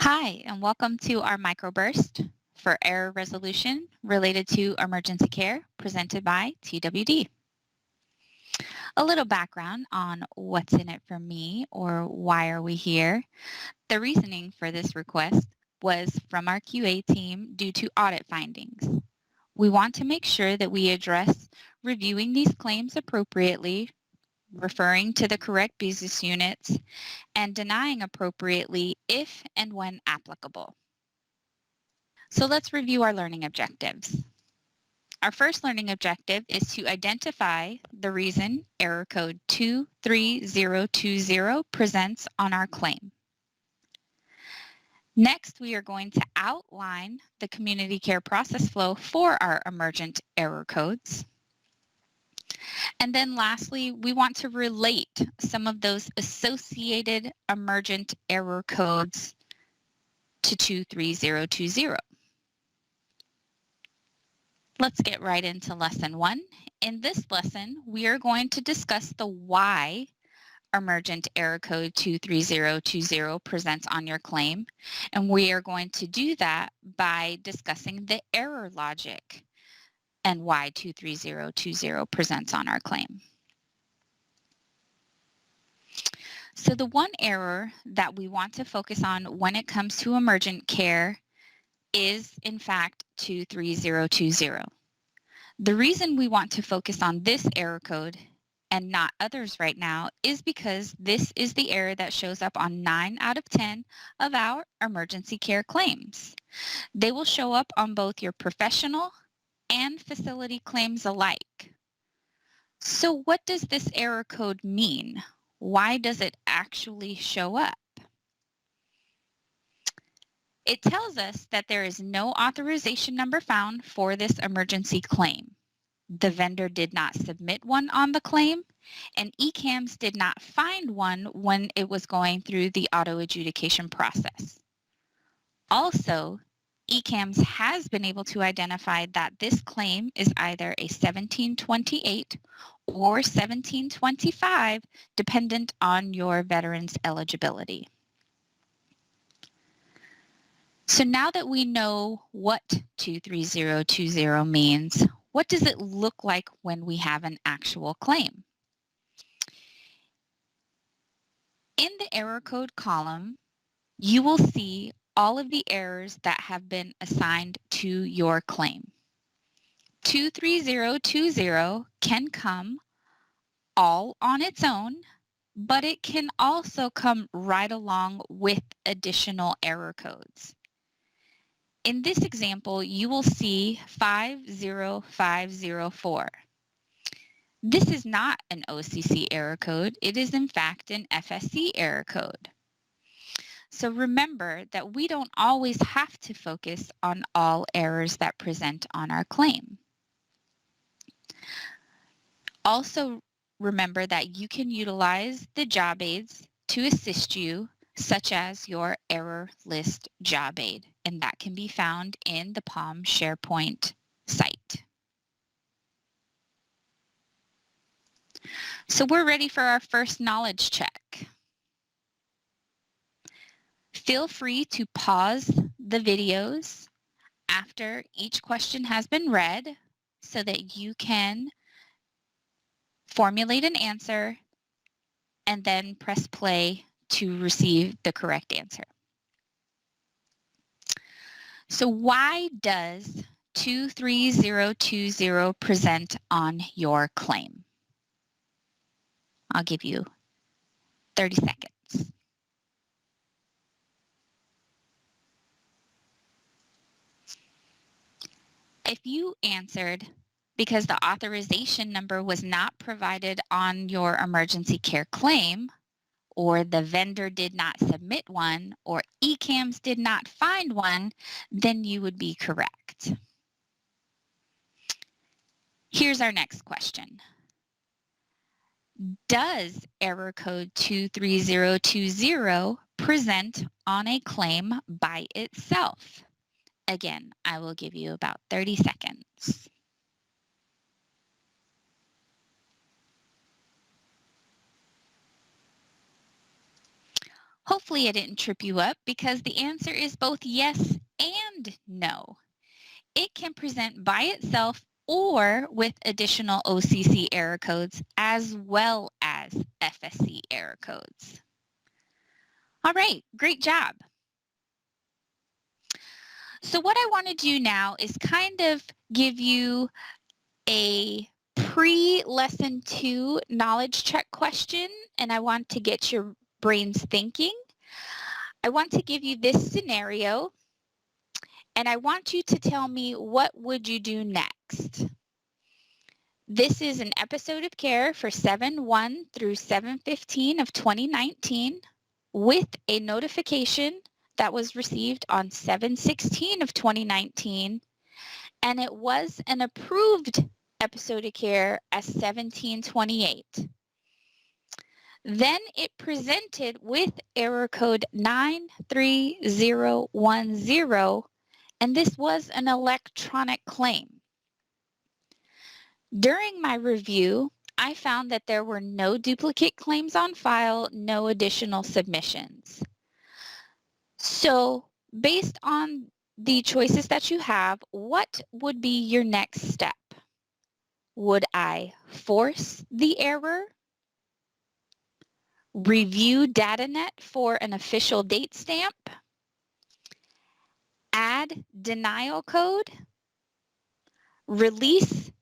Hi, and welcome to our Microburst for error resolution related to emergency care presented by TWD. A little background on what's in it for me or why are we here. The reasoning for this request was from our QA team due to audit findings. We want to make sure that we address reviewing these claims appropriately, referring to the correct business units, and denying appropriately if and when applicable. So let's review our learning objectives. Our first learning objective is to identify the reason error code 23020 presents on our claim. Next, we are going to outline the community care process flow for our emergent error codes. And then lastly, we want to relate some of those associated emergent error codes to 23020. Let's get right into lesson 1. In this lesson, we are going to discuss the why emergent error code 23020 presents on your claim, and we are going to do that by discussing the error logic and why 23020 presents on our claim. So the one error that we want to focus on when it comes to emergent care is, in fact, 23020. The reason we want to focus on this error code and not others right now is because this is the error that shows up on 9 out of 10 of our emergency care claims. They will show up on both your professional and facility claims alike. So what does this error code mean? Why does it actually show up? It tells us that there is no authorization number found for this emergency claim. The vendor did not submit one on the claim, and ECAMS did not find one when it was going through the auto adjudication process. Also, ECAMS has been able to identify that this claim is either a 1728 or 1725, dependent on your veteran's eligibility. So now that we know what 23020 means, what does it look like when we have an actual claim? In the error code column, you will see all of the errors that have been assigned to your claim. 23020 can come all on its own, but it can also come right along with additional error codes. In this example, you will see 50504. This is not an OCC error code. It is, in fact, an FSC error code. So remember that we don't always have to focus on all errors that present on our claim. Also, remember that you can utilize the job aids to assist you, such as your error list job aid, and that can be found in the Palm SharePoint site. So we're ready for our first knowledge check. Feel free to pause the videos after each question has been read so that you can formulate an answer and then press play to receive the correct answer. So why does 23020 present on your claim? I'll give you 30 seconds. If you answered because the authorization number was not provided on your emergency care claim, or the vendor did not submit one, or ECAMS did not find one, then you would be correct. Here's our next question. Does error code 23020 present on a claim by itself? Again, I will give you about 30 seconds. Hopefully it didn't trip you up because the answer is both yes and no. It can present by itself or with additional OCC error codes as well as FSC error codes. All right, great job. So what I want to do now is kind of give you a pre-lesson 2 knowledge check question, and I want to get your brains thinking. I want to give you this scenario, and I want you to tell me what would you do next. This is an episode of care for 7/1 through 7/15 of 2019 with a notification that was received on 7/16 of 2019, and it was an approved episode of care as 1728. Then it presented with error code 93010, and this was an electronic claim. During my review, I found that there were no duplicate claims on file, no additional submissions. So based on the choices that you have, what would be your next step? Would I force the error? Review DataNet for an official date stamp? Add denial code? Release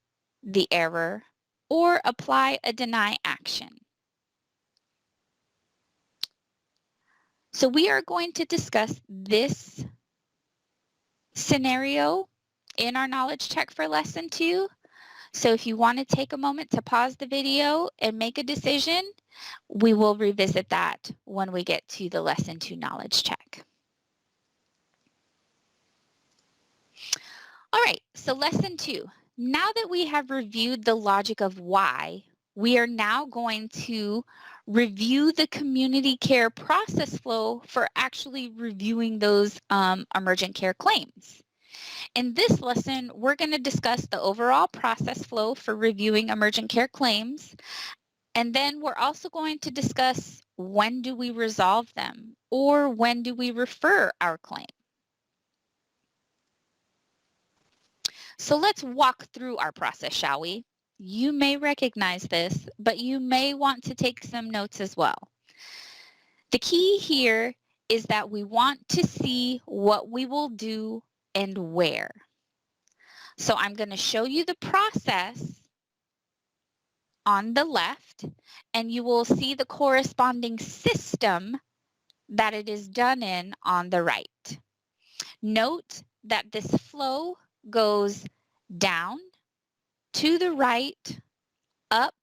the error? Or apply a deny action? So we are going to discuss this scenario in our knowledge check for lesson 2. So if you want to take a moment to pause the video and make a decision, we will revisit that when we get to the lesson 2 knowledge check. All right, so lesson 2. Now that we have reviewed the logic of why, we are now going to review the community care process flow for actually reviewing those emergent care claims. In this lesson, we're going to discuss the overall process flow for reviewing emergent care claims, and then we're also going to discuss when do we resolve them or when do we refer our claim. So let's walk through our process, shall we? You may recognize this, but you may want to take some notes as well. The key here is that we want to see what we will do and where. So I'm going to show you the process on the left, and you will see the corresponding system that it is done in on the right. Note that this flow goes down, to the right, up,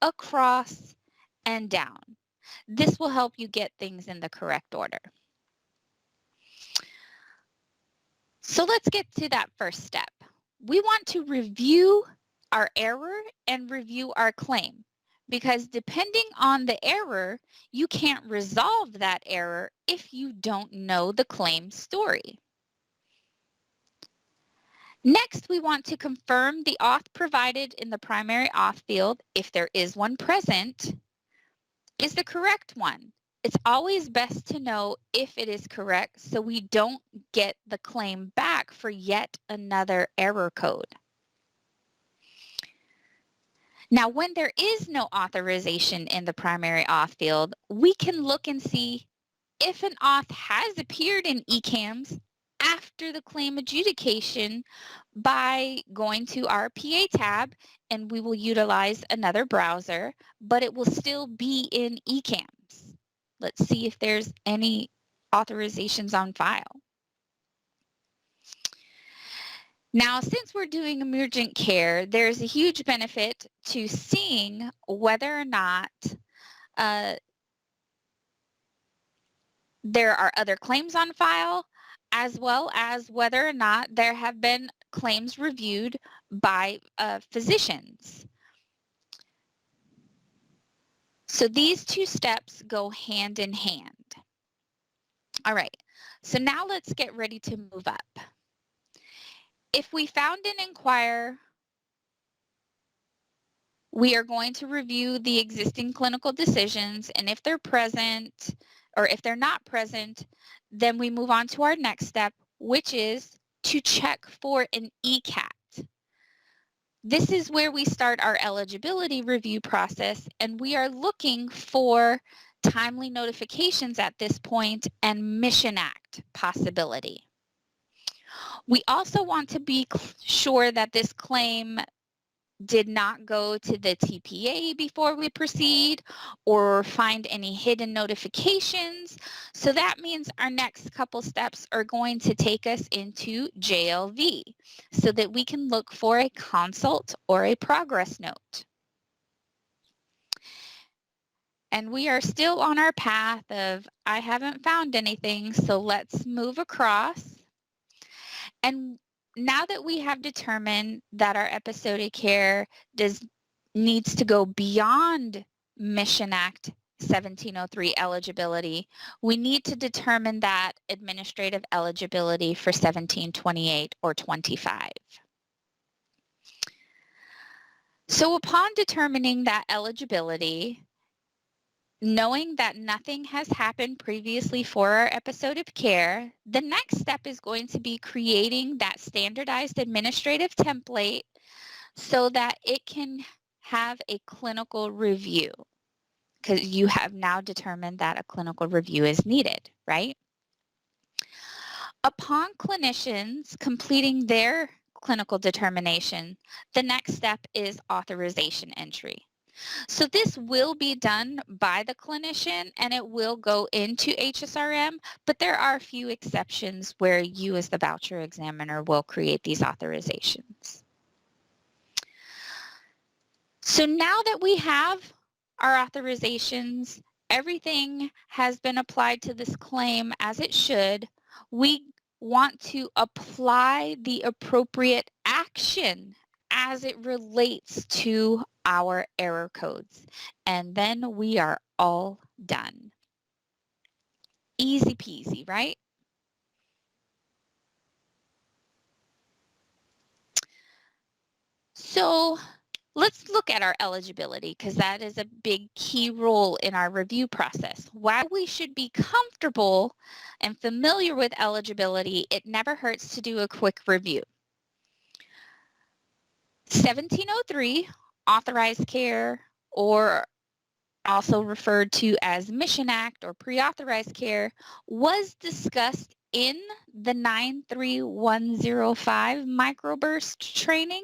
across, and down. This will help you get things in the correct order. So let's get to that first step. We want to review our error and review our claim, because depending on the error, you can't resolve that error if you don't know the claim story. Next, we want to confirm the auth provided in the primary auth field, if there is one present, is the correct one. It's always best to know if it is correct so we don't get the claim back for yet another error code. Now, when there is no authorization in the primary auth field, we can look and see if an auth has appeared in eCAMS after the claim adjudication by going to our PA tab, and we will utilize another browser, but it will still be in eCAMS. Let's see if there's any authorizations on file. Now, since we're doing emergent care, there's a huge benefit to seeing whether or not there are other claims on file, as well as whether or not there have been claims reviewed by physicians. So these two steps go hand in hand. All right, so now let's get ready to move up. If we found and inquire, we are going to review the existing clinical decisions, and if they're present, or if they're not present, then we move on to our next step, which is to check for an ECAT. This is where we start our eligibility review process, and we are looking for timely notifications at this point and Mission Act possibility. We also want to be sure that this claim did not go to the TPA before we proceed or find any hidden notifications. So that means our next couple steps are going to take us into JLV so that we can look for a consult or a progress note. And we are still on our path of, I haven't found anything, so let's move across. And now that we have determined that our episodic care needs to go beyond Mission Act 1703 eligibility, we need to determine that administrative eligibility for 1728 or 25. So upon determining that eligibility, knowing that nothing has happened previously for our episode of care, the next step is going to be creating that standardized administrative template so that it can have a clinical review, because you have now determined that a clinical review is needed, right? Upon clinicians completing their clinical determination, the next step is authorization entry. So this will be done by the clinician and it will go into HSRM, but there are a few exceptions where you as the voucher examiner will create these authorizations. So now that we have our authorizations, everything has been applied to this claim as it should, we want to apply the appropriate action as it relates to our error codes. And then we are all done. Easy peasy, right? So let's look at our eligibility, because that is a big key role in our review process. While we should be comfortable and familiar with eligibility, it never hurts to do a quick review. 1703, authorized care, or also referred to as Mission Act or pre-authorized care, was discussed in the 93105 Microburst training.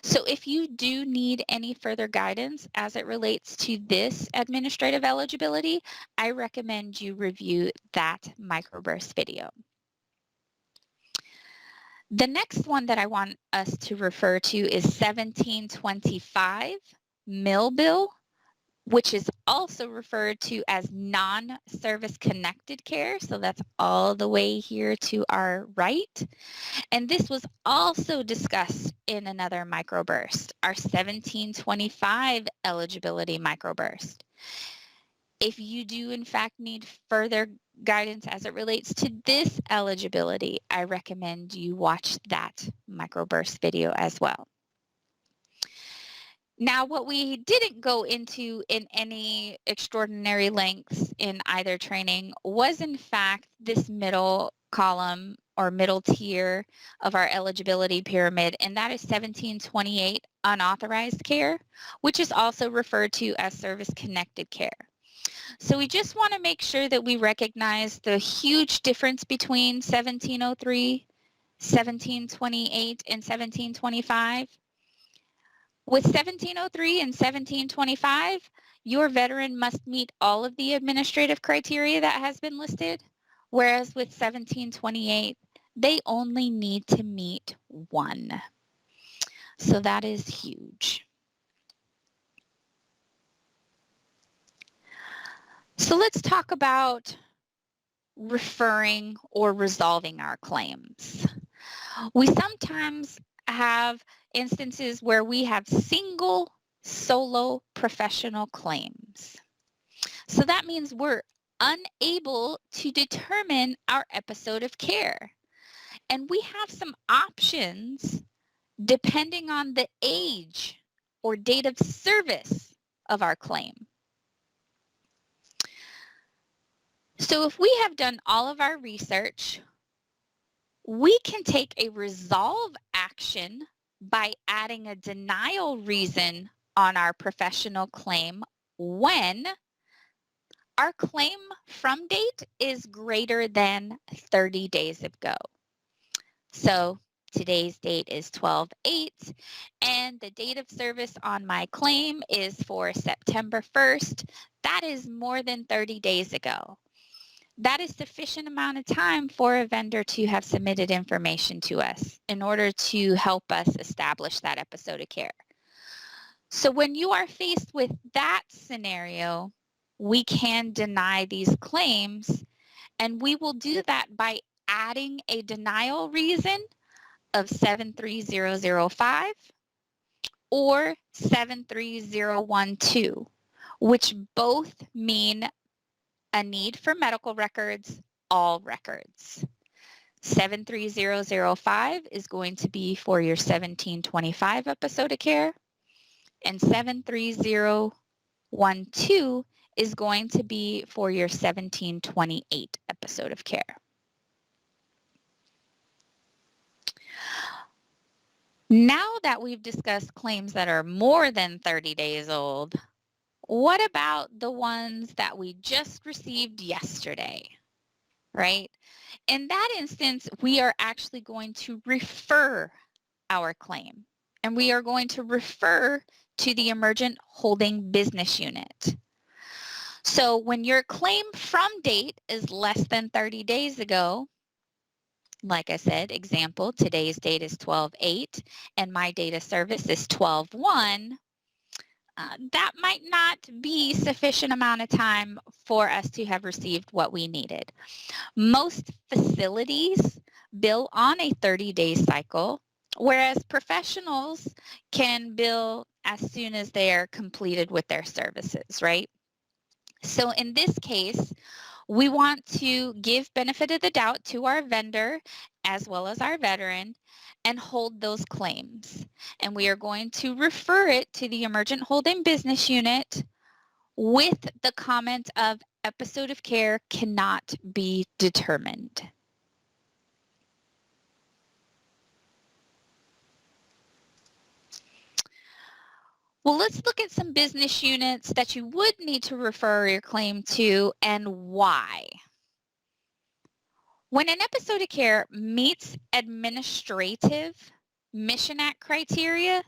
So if you do need any further guidance as it relates to this administrative eligibility, I recommend you review that Microburst video. The next one that I want us to refer to is 1725 Mill Bill, which is also referred to as non-service connected care. So that's all the way here to our right. And this was also discussed in another microburst, our 1725 eligibility microburst. If you do in fact need further guidance as it relates to this eligibility, I recommend you watch that microburst video as well. Now, what we didn't go into in any extraordinary lengths in either training was in fact this middle column or middle tier of our eligibility pyramid, and that is 1728 unauthorized care, which is also referred to as service-connected care. So we just want to make sure that we recognize the huge difference between 1703, 1728, and 1725. With 1703 and 1725, your veteran must meet all of the administrative criteria that has been listed, whereas with 1728, they only need to meet one. So that is huge. So let's talk about referring or resolving our claims. We sometimes have instances where we have single solo professional claims. So that means we're unable to determine our episode of care. And we have some options depending on the age or date of service of our claim. So if we have done all of our research, we can take a resolve action by adding a denial reason on our professional claim when our claim from date is greater than 30 days ago. So today's date is 12/8 and the date of service on my claim is for September 1st. That is more than 30 days ago. That is sufficient amount of time for a vendor to have submitted information to us in order to help us establish that episode of care. So when you are faced with that scenario, we can deny these claims, and we will do that by adding a denial reason of 73005 or 73012, which both mean a need for medical records, all records. 73005 is going to be for your 1725 episode of care, and 73012 is going to be for your 1728 episode of care. Now that we've discussed claims that are more than 30 days old, what about the ones that we just received yesterday, right? In that instance, we are actually going to refer our claim, and we are going to refer to the Emergent Holding Business Unit. So when your claim from date is less than 30 days ago, like I said, example, today's date is 12/8 and my date of service is 12/1, that might not be sufficient amount of time for us to have received what we needed. Most facilities bill on a 30-day cycle, whereas professionals can bill as soon as they are completed with their services, right? So in this case, we want to give benefit of the doubt to our vendor as well as our veteran and hold those claims. And we are going to refer it to the Emergent Holding Business Unit with the comment of episode of care cannot be determined. Well, let's look at some business units that you would need to refer your claim to and why. When an episode of care meets administrative Mission Act criteria,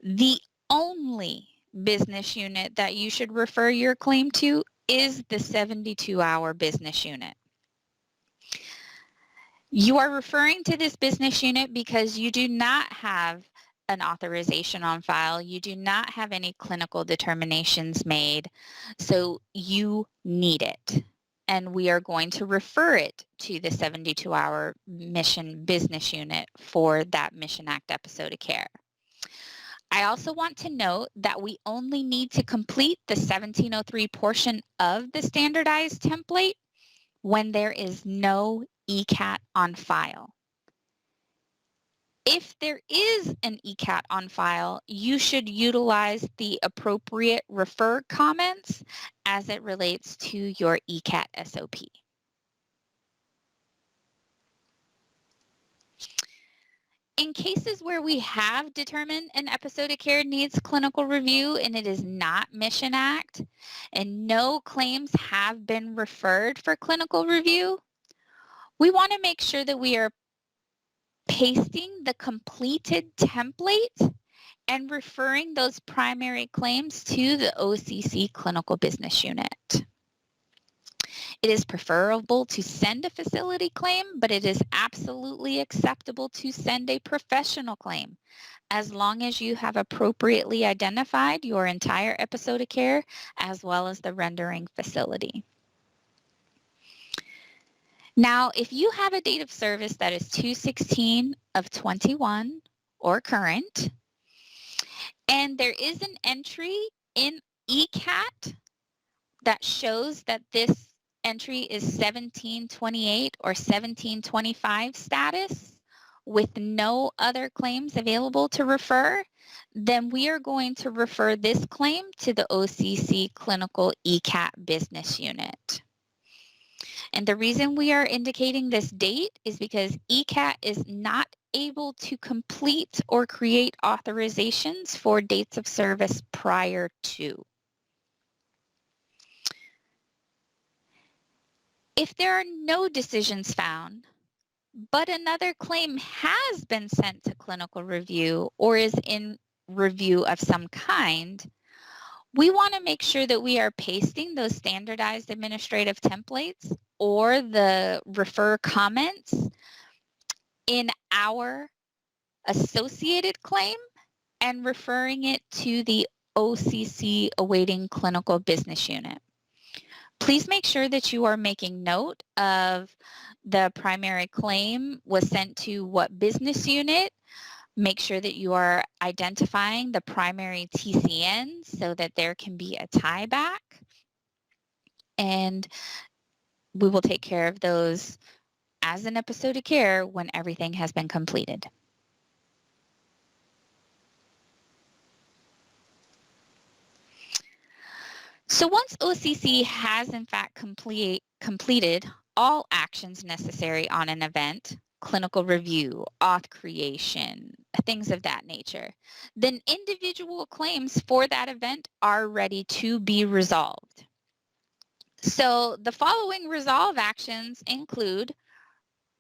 the only business unit that you should refer your claim to is the 72-hour business unit. You are referring to this business unit because you do not have an authorization on file. You do not have any clinical determinations made, so you need it. And we are going to refer it to the 72-hour mission business unit for that Mission Act episode of care. I also want to note that we only need to complete the 1703 portion of the standardized template when there is no ECAT on file. If there is an ECAT on file, you should utilize the appropriate refer comments as it relates to your ECAT SOP. In cases where we have determined an episode of care needs clinical review and it is not Mission Act and no claims have been referred for clinical review, we want to make sure that we are pasting the completed template and referring those primary claims to the OCC Clinical Business Unit. It is preferable to send a facility claim, but it is absolutely acceptable to send a professional claim as long as you have appropriately identified your entire episode of care as well as the rendering facility. Now, if you have a date of service that is 2/16 of 21 or current, and there is an entry in ECAT that shows that this entry is 1728 or 1725 status with no other claims available to refer, then we are going to refer this claim to the OCC Clinical ECAT Business Unit. And the reason we are indicating this date is because ECAT is not able to complete or create authorizations for dates of service prior to. If there are no decisions found, but another claim has been sent to clinical review or is in review of some kind, we want to make sure that we are pasting those standardized administrative templates or the refer comments in our associated claim and referring it to the OCC awaiting clinical business unit. Please make sure that you are making note of the primary claim was sent to what business unit. Make sure that you are identifying the primary TCN so that there can be a tie back. And we will take care of those as an episode of care when everything has been completed. So once OCC has in fact completed all actions necessary on an event, clinical review, auth creation, things of that nature, then individual claims for that event are ready to be resolved. So the following resolve actions include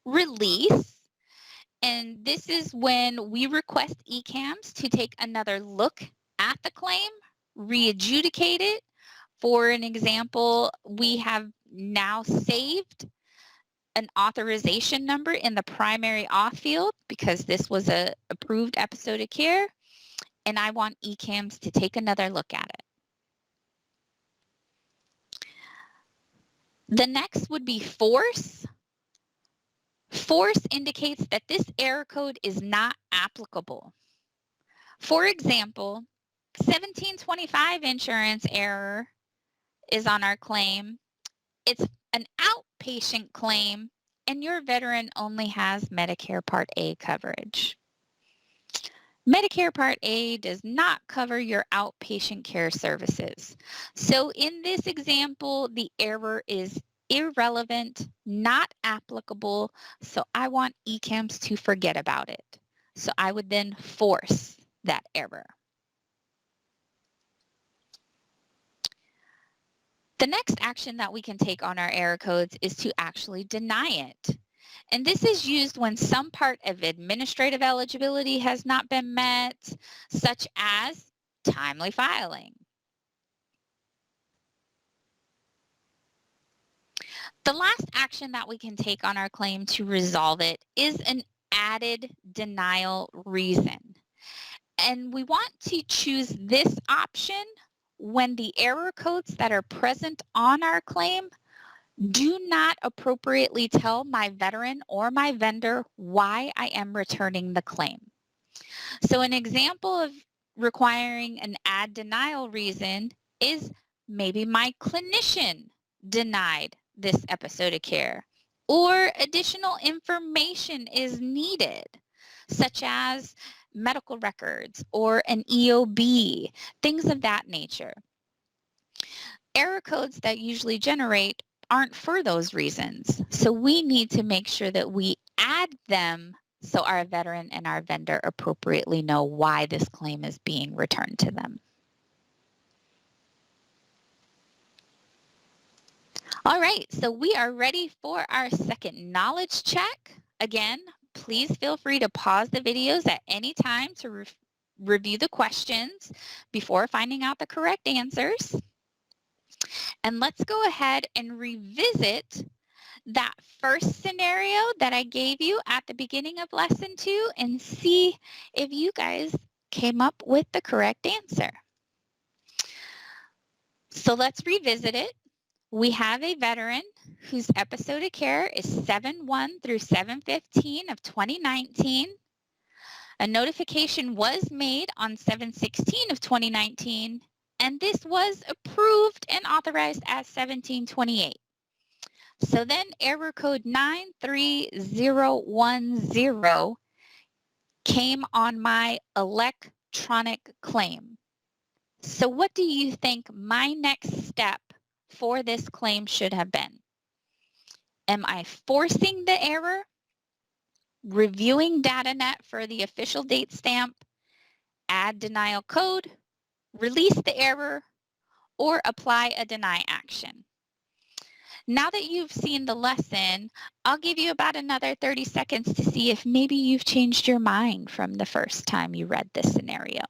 release, and this is when we request ECAMs to take another look at the claim, re-adjudicate it. For an example, we have now saved an authorization number in the primary auth field because this was a approved episode of care, and I want ECAMs to take another look at it. The next would be force. Force indicates that this error code is not applicable. For example, 1725 insurance error is on our claim. It's an outpatient claim, and your veteran only has Medicare Part A coverage. Medicare Part A does not cover your outpatient care services. So in this example, the error is irrelevant, not applicable, so I want ECAMs to forget about it. So I would then force that error. The next action that we can take on our error codes is to actually deny it. And this is used when some part of administrative eligibility has not been met, such as timely filing. The last action that we can take on our claim to resolve it is an added denial reason. And we want to choose this option when the error codes that are present on our claim do not appropriately tell my veteran or my vendor why I am returning the claim. So an example of requiring an add denial reason is maybe my clinician denied this episode of care, or additional information is needed, such as medical records or an EOB, things of that nature. Error codes that usually generate aren't for those reasons. So we need to make sure that we add them so our veteran and our vendor appropriately know why this claim is being returned to them. All right, so we are ready for our second knowledge check. Again, please feel free to pause the videos at any time to review the questions before finding out the correct answers. And let's go ahead and revisit that first scenario that I gave you at the beginning of lesson 2 and see if you guys came up with the correct answer. So let's revisit it. We have a veteran whose episode of care is 7/1 through 7/15 of 2019. A notification was made on 7/16 of 2019, and this was approved and authorized as 1728. So then error code 93010 came on my electronic claim. So what do you think my next step for this claim should have been? Am I forcing the error, reviewing DataNet for the official date stamp, add denial code, release the error, or apply a deny action? Now that you've seen the lesson, I'll give you about another 30 seconds to see if maybe you've changed your mind from the first time you read this scenario.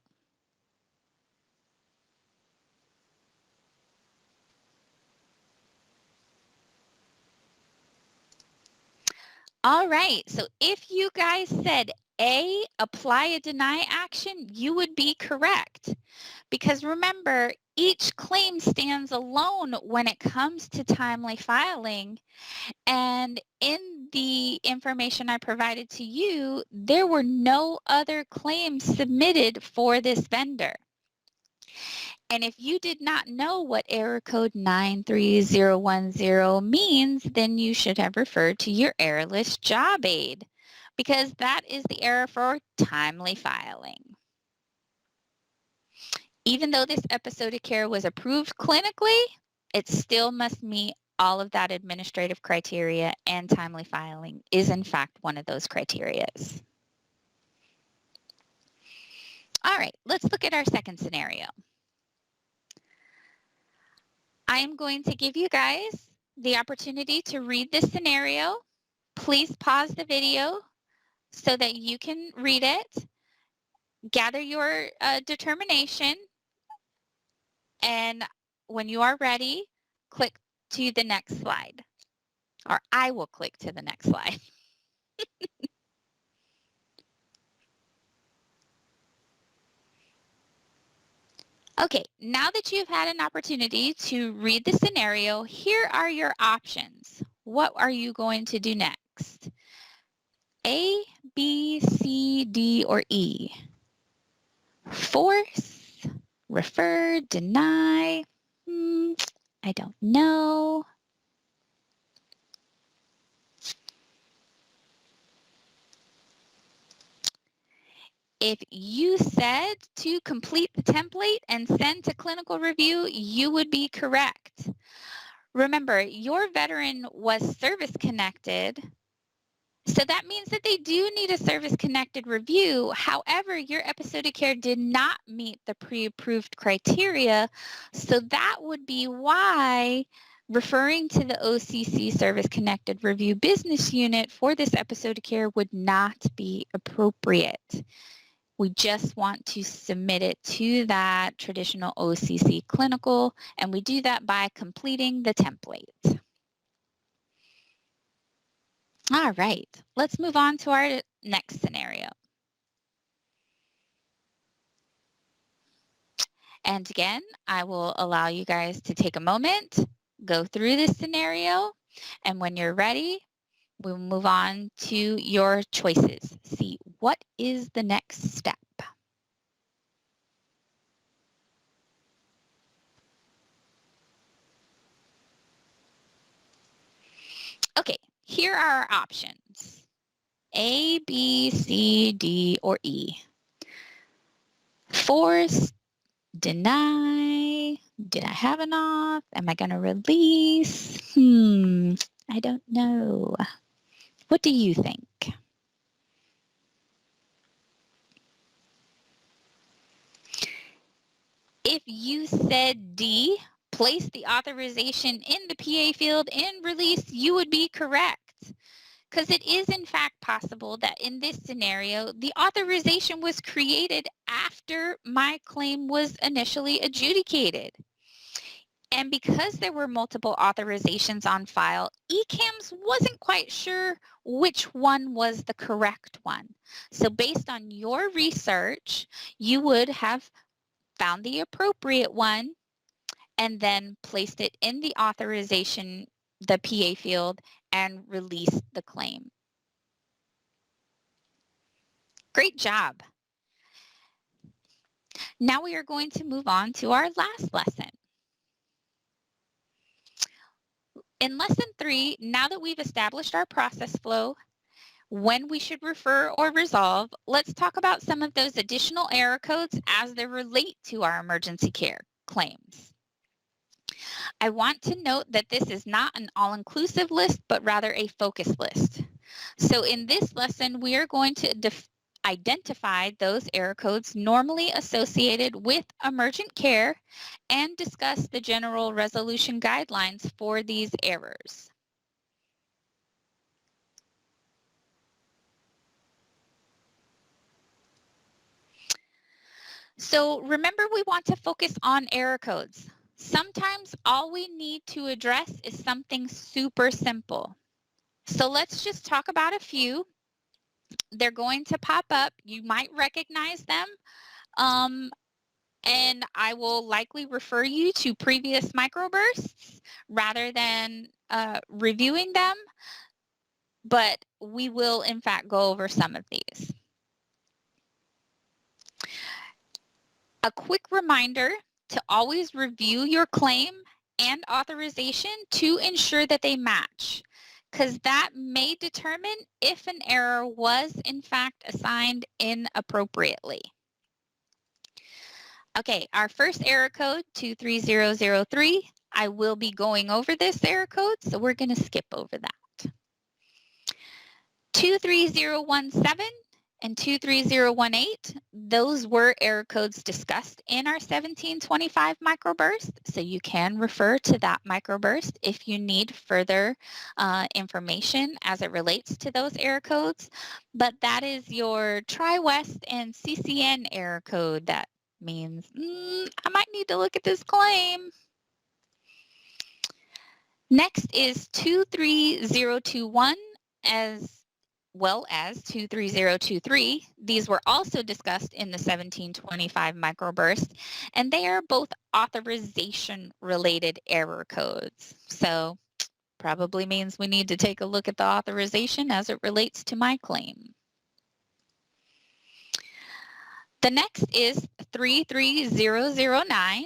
All right, so if you guys said A, apply a deny action, you would be correct. Because remember, each claim stands alone when it comes to timely filing. And in the information I provided to you, there were no other claims submitted for this vendor. And if you did not know what error code 93010 means, then you should have referred to your error list job aid, because that is the error for timely filing. Even though this episodic care was approved clinically, it still must meet all of that administrative criteria, and timely filing is in fact one of those criteria. All right, let's look at our second scenario. I am going to give you guys the opportunity to read this scenario. Please pause the video so that you can read it, gather your determination, and when you are ready, click to the next slide, or I will click to the next slide. Okay, now that you've had an opportunity to read the scenario, here are your options. What are you going to do next? A, B, C, D, or E? Force, refer, deny, I don't know. If you said to complete the template and send to clinical review, you would be correct. Remember, your veteran was service connected, so that means that they do need a service connected review. However, your episodic care did not meet the pre-approved criteria, so that would be why referring to the OCC service connected review business unit for this episodic care would not be appropriate. We just want to submit it to that traditional OCC clinical, and we do that by completing the template. All right, let's move on to our next scenario. And again, I will allow you guys to take a moment, go through this scenario, and when you're ready, we'll move on to your choices. See what is the next step. Okay, here are our options. A, B, C, D, or E. Force, deny, did I have an off? Am I going to release? I don't know. What do you think? If you said D, place the authorization in the PA field and release, you would be correct. Because it is in fact possible that in this scenario, the authorization was created after my claim was initially adjudicated. And because there were multiple authorizations on file, ECAMS wasn't quite sure which one was the correct one. So based on your research, you would have found the appropriate one and then placed it in the authorization, the PA field, and released the claim. Great job. Now we are going to move on to our last lesson. In lesson 3, now that we've established our process flow, when we should refer or resolve, let's talk about some of those additional error codes as they relate to our emergency care claims. I want to note that this is not an all-inclusive list, but rather a focus list. So in this lesson, we are going to identify those error codes normally associated with emergent care and discuss the general resolution guidelines for these errors. So remember, we want to focus on error codes. Sometimes all we need to address is something super simple. So let's just talk about a few. They're going to pop up. You might recognize them. And I will likely refer you to previous microbursts rather than reviewing them. But we will, in fact, go over some of these. A quick reminder to always review your claim and authorization to ensure that they match, because that may determine if an error was in fact assigned inappropriately. Okay, our first error code, 23003, I will be going over this error code, so we're going to skip over that. 23017 and 23018, those were error codes discussed in our 1725 microburst, so you can refer to that microburst if you need further information as it relates to those error codes. But that is your TriWest and CCN error code. That means I might need to look at this claim. Next is 23021 as well as 23023. These were also discussed in the 1725 microburst, and they are both authorization-related error codes. So probably means we need to take a look at the authorization as it relates to my claim. The next is 33009.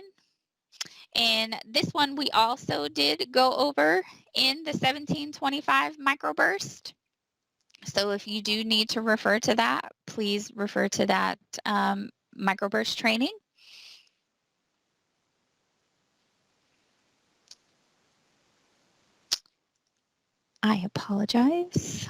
And this one we also did go over in the 1725 microburst. So if you do need to refer to that, please refer to that microburst training. I apologize.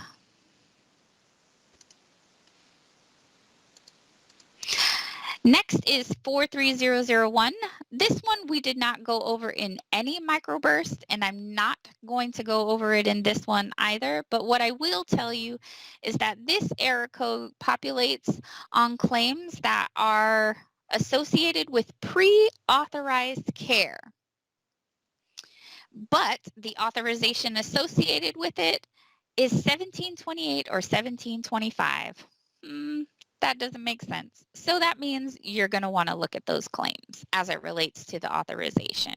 Next is 43001. This one we did not go over in any microburst, and I'm not going to go over it in this one either. But what I will tell you is that this error code populates on claims that are associated with pre-authorized care. But the authorization associated with it is 1728 or 1725. That doesn't make sense. So that means you're going to want to look at those claims as it relates to the authorization.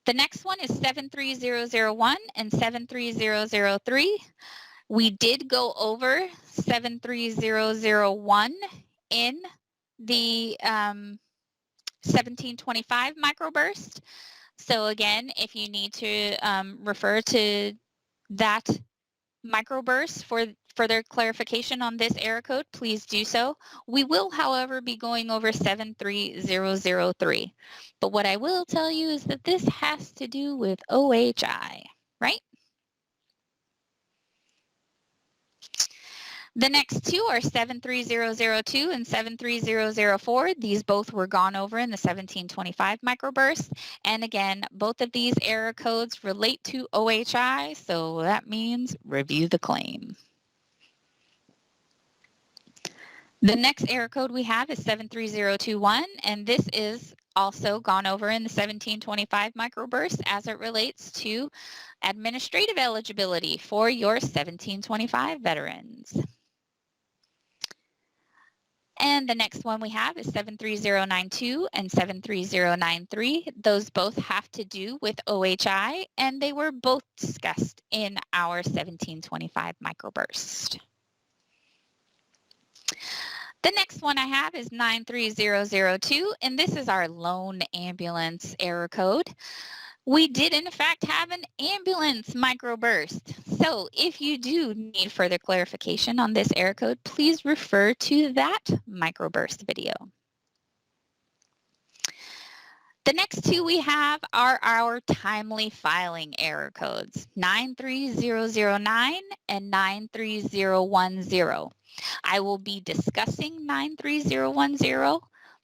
The next one is 73001 and 73003. We did go over 73001 in the 1725 microburst. So again, if you need to refer to that microburst for further clarification on this error code, please do so. We will, however, be going over 73003. But what I will tell you is that this has to do with OHI, right? The next two are 73002 and 73004. These both were gone over in the 1725 microburst. And again, both of these error codes relate to OHI, so that means review the claim. The next error code we have is 73021, and this is also gone over in the 1725 microburst as it relates to administrative eligibility for your 1725 veterans. And the next one we have is 73092 and 73093. Those both have to do with OHI, and they were both discussed in our 1725 microburst. The next one I have is 93002, and this is our lone ambulance error code. We did, in fact, have an ambulance microburst. So if you do need further clarification on this error code, please refer to that microburst video. The next two we have are our timely filing error codes, 93009 and 93010. I will be discussing 93010,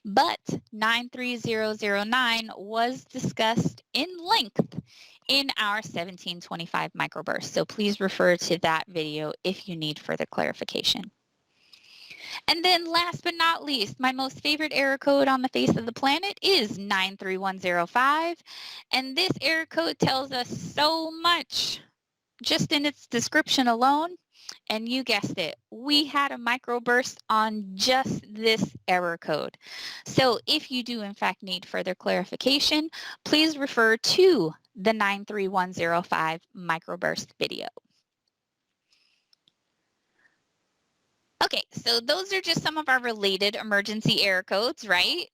but 93009 was discussed in length in our 1725 microburst. So please refer to that video if you need further clarification. And then last but not least, my most favorite error code on the face of the planet is 93105. And this error code tells us so much just in its description alone. And you guessed it, we had a microburst on just this error code. So if you do in fact need further clarification, please refer to the 93105 microburst video. Okay, so those are just some of our related emergency error codes, right?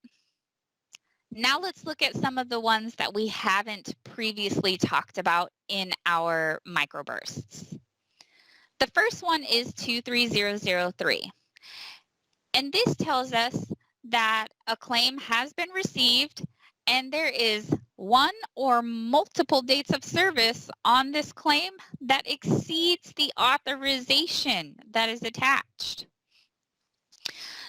Now let's look at some of the ones that we haven't previously talked about in our microbursts. The first one is 23003. And this tells us that a claim has been received and there is one or multiple dates of service on this claim that exceeds the authorization that is attached.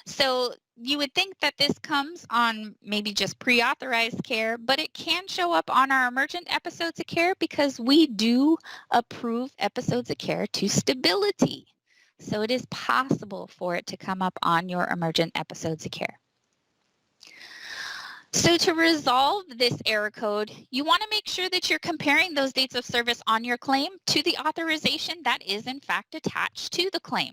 So you would think that this comes on maybe just pre-authorized care, but it can show up on our emergent episodes of care because we do approve episodes of care to stability. So it is possible for it to come up on your emergent episodes of care. So to resolve this error code, you want to make sure that you're comparing those dates of service on your claim to the authorization that is in fact attached to the claim.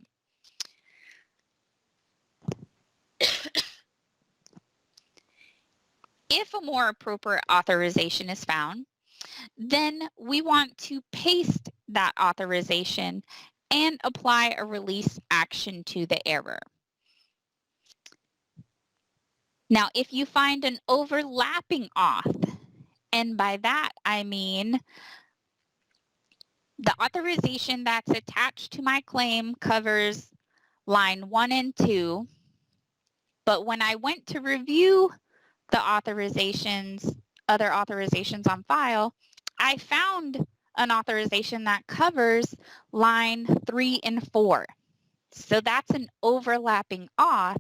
If a more appropriate authorization is found, then we want to paste that authorization and apply a release action to the error. Now, if you find an overlapping auth, and by that I mean the authorization that's attached to my claim covers line 1 and 2, but when I went to review the authorizations, other authorizations on file, I found an authorization that covers line 3 and 4. So that's an overlapping auth.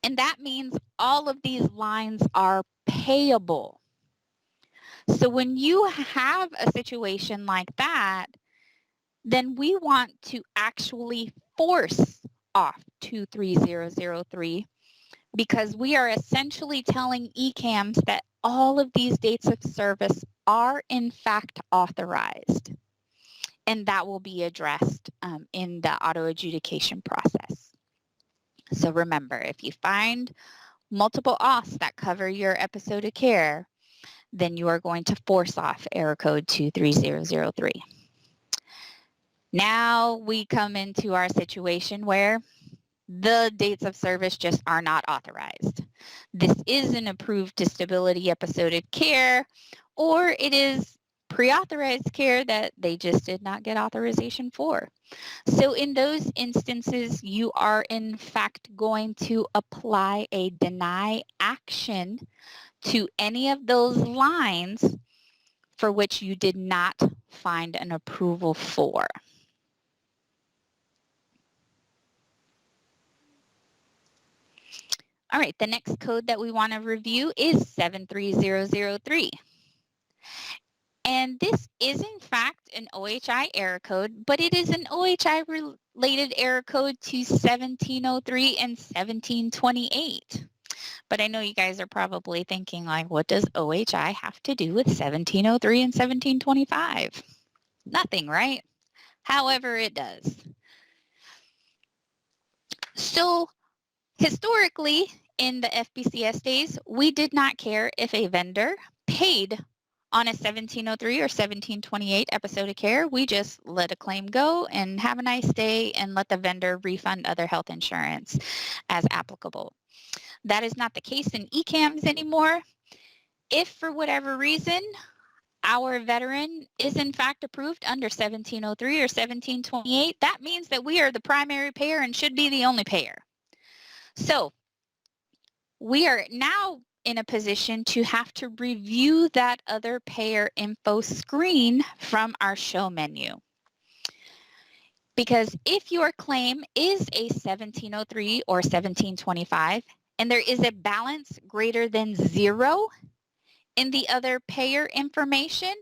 And that means all of these lines are payable. So when you have a situation like that, then we want to actually force off 23003 because we are essentially telling ECAMs that all of these dates of service are in fact authorized. And that will be addressed in the auto adjudication process. So remember, if you find multiple auths that cover your episode of care, then you are going to force off error code 23003. Now we come into our situation where the dates of service just are not authorized. This is an approved disability episode of care, or it is pre-authorized care that they just did not get authorization for. So in those instances, you are in fact going to apply a deny action to any of those lines for which you did not find an approval for. All right, the next code that we want to review is 73003. And this is in fact an OHI error code, but it is an OHI related error code to 1703 and 1728. But I know you guys are probably thinking like, what does OHI have to do with 1703 and 1725? Nothing, right? However, it does. So historically, in the FBCS days, we did not care if a vendor paid on a 1703 or 1728 episode of care. We just let a claim go and have a nice day and let the vendor refund other health insurance as applicable. That is not the case in ECAMs anymore. If for whatever reason our veteran is in fact approved under 1703 or 1728, that means that we are the primary payer and should be the only payer. So we are now in a position to have to review that other payer info screen from our show menu. Because if your claim is a 1703 or 1725 and there is a balance greater than 0 in the other payer information,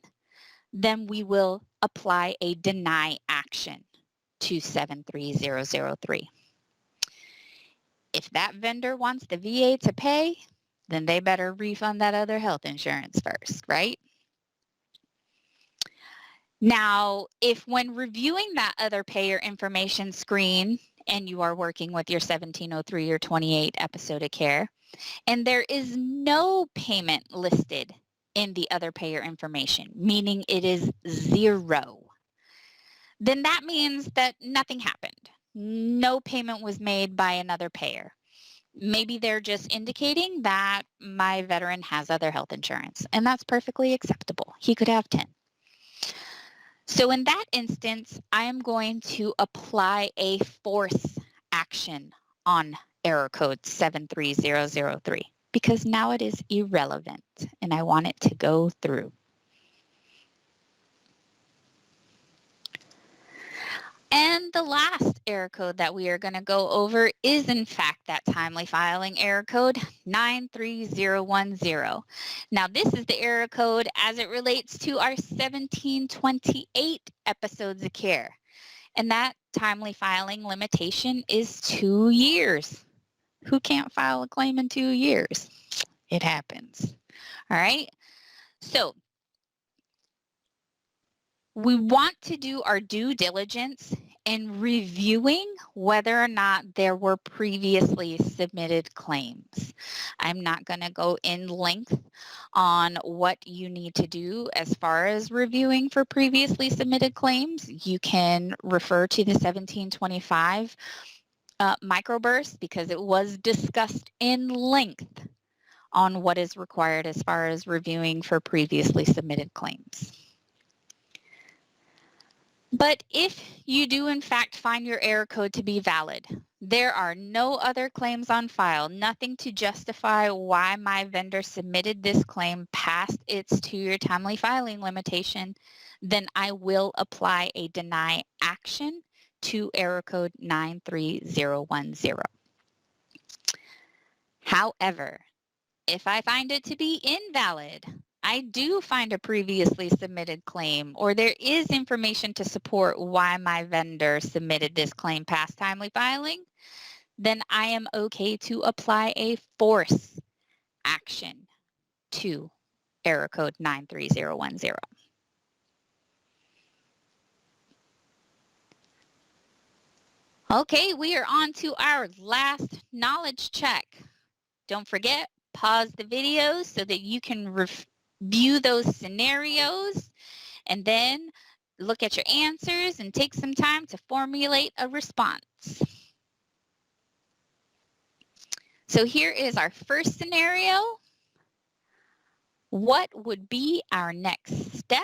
then we will apply a deny action to 73003. If that vendor wants the VA to pay, then they better refund that other health insurance first, right? Now, if when reviewing that other payer information screen and you are working with your 1703 or 28 episode of care, and there is no payment listed in the other payer information, meaning it is 0, then that means that nothing happened. No payment was made by another payer. Maybe they're just indicating that my veteran has other health insurance, and that's perfectly acceptable. He could have 10. So in that instance, I am going to apply a force action on error code 73003 because now it is irrelevant and I want it to go through. And the last error code that we are going to go over is in fact that timely filing error code 93010. Now this is the error code as it relates to our 1728 episodes of care. And that timely filing limitation is 2 years. Who can't file a claim in 2 years? It happens. All right. So we want to do our due diligence in reviewing whether or not there were previously submitted claims. I'm not going to go in length on what you need to do as far as reviewing for previously submitted claims. You can refer to the 1725 Microburst because it was discussed in length on what is required as far as reviewing for previously submitted claims. But if you do in fact find your error code to be valid, there are no other claims on file, nothing to justify why my vendor submitted this claim past its 2-year timely filing limitation, then I will apply a deny action to error code 93010. However, if I find it to be invalid, I do find a previously submitted claim, or there is information to support why my vendor submitted this claim past timely filing, then I am okay to apply a force action to error code 93010. Okay, we are on to our last knowledge check. Don't forget, pause the video so that you can review those scenarios and then look at your answers and take some time to formulate a response. So here is our first scenario. What would be our next step?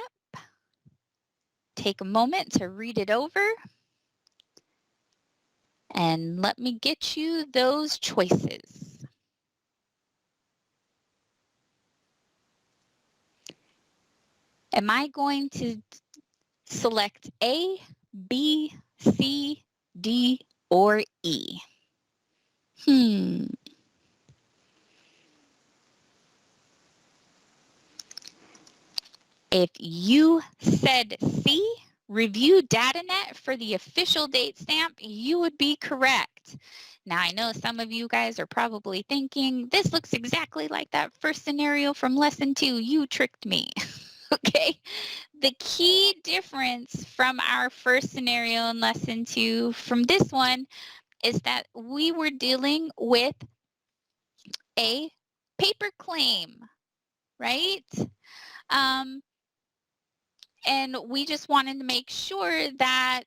Take a moment to read it over. And let me get you those choices. Am I going to select A, B, C, D, or E? If you said C, review DataNet for the official date stamp, you would be correct. Now, I know some of you guys are probably thinking, this looks exactly like that first scenario from lesson 2. You tricked me. Okay. The key difference from our first scenario in lesson 2 from this one is that we were dealing with a paper claim, right? And we just wanted to make sure that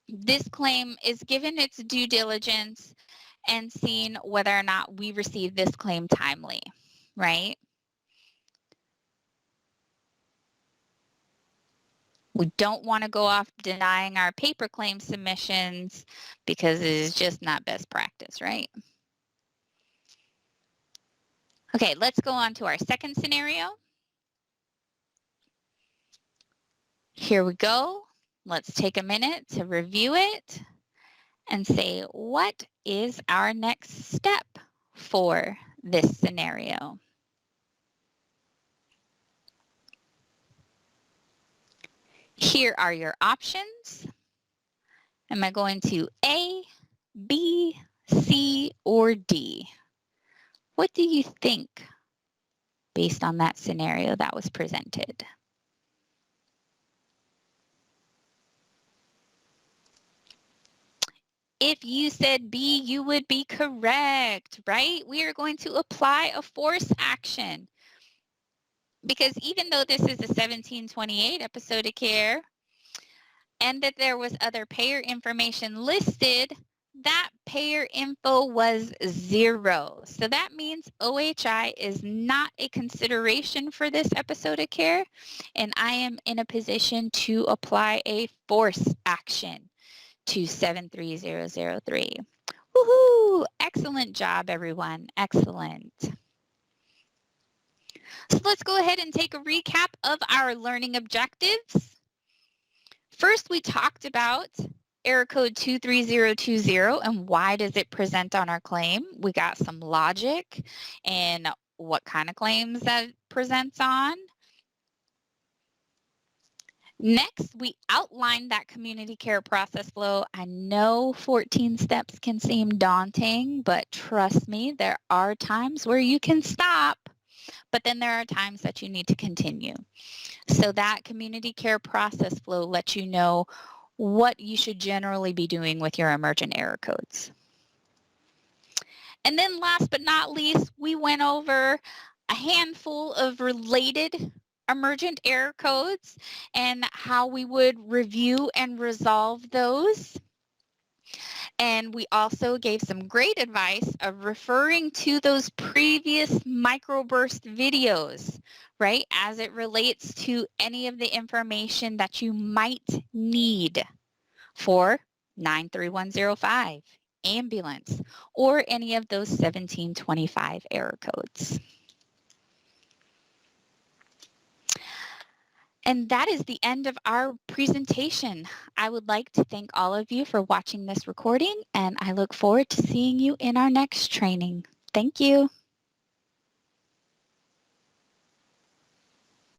this claim is given its due diligence and seen whether or not we received this claim timely, right? We don't want to go off denying our paper claim submissions because it is just not best practice, right? Okay, let's go on to our second scenario. Here we go. Let's take a minute to review it and say, what is our next step for this scenario? Here are your options. Am I going to A, B, C, or D? What do you think based on that scenario that was presented? If you said B, you would be correct, right? We are going to apply a force action. Because even though this is a 1728 episode of care and that there was other payer information listed, that payer info was 0. So that means OHI is not a consideration for this episode of care, and I am in a position to apply a force action to 73003. Woohoo! Excellent job, everyone. Excellent. So let's go ahead and take a recap of our learning objectives. First, we talked about error code 23020 and why does it present on our claim. We got some logic and what kind of claims that it presents on. Next, we outlined that community care process flow. I know 14 steps can seem daunting, but trust me, there are times where you can stop, but then there are times that you need to continue. So that community care process flow lets you know what you should generally be doing with your emergent error codes. And then last but not least, we went over a handful of related emergent error codes and how we would review and resolve those. And we also gave some great advice of referring to those previous microburst videos, right, as it relates to any of the information that you might need for 93105, ambulance, or any of those 1725 error codes. And that is the end of our presentation. I would like to thank all of you for watching this recording, and I look forward to seeing you in our next training. Thank you.